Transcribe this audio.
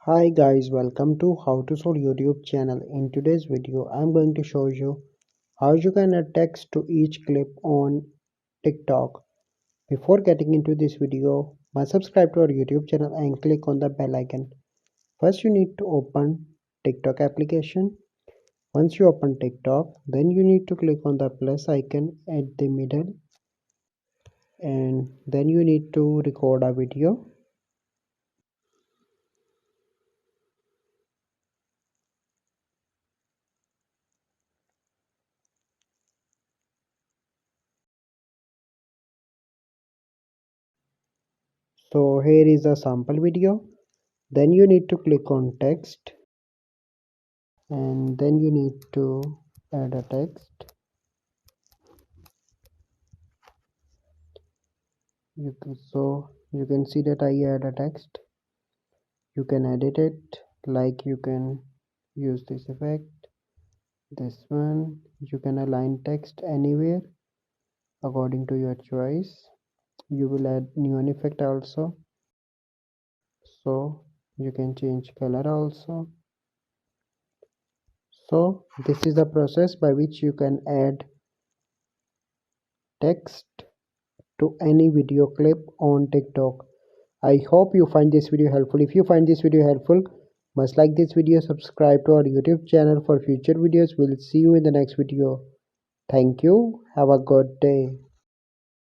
Hi guys, welcome to How to Solve YouTube channel. In today's video, I'm going to show you how you can add text to each clip on TikTok. Before getting into this video, must subscribe to our YouTube channel and click on the bell icon. First, you need to open TikTok application. Once you open TikTok, then you need to click on the plus icon at the middle, and then you need to record a video. So here is a sample video. Then you need to click on text, and then you need to add a text. You can see that I add a text. You can edit it, like you can use this effect, this one. You can align text anywhere according to your choice. You will add neon effect also, so you can change color also. So this is the process by which you can add text to any video clip on TikTok. I hope you find this video helpful. If you find this video helpful, must like this video, subscribe to our YouTube channel for future videos. We'll see you in the next video. Thank you. Have a good day.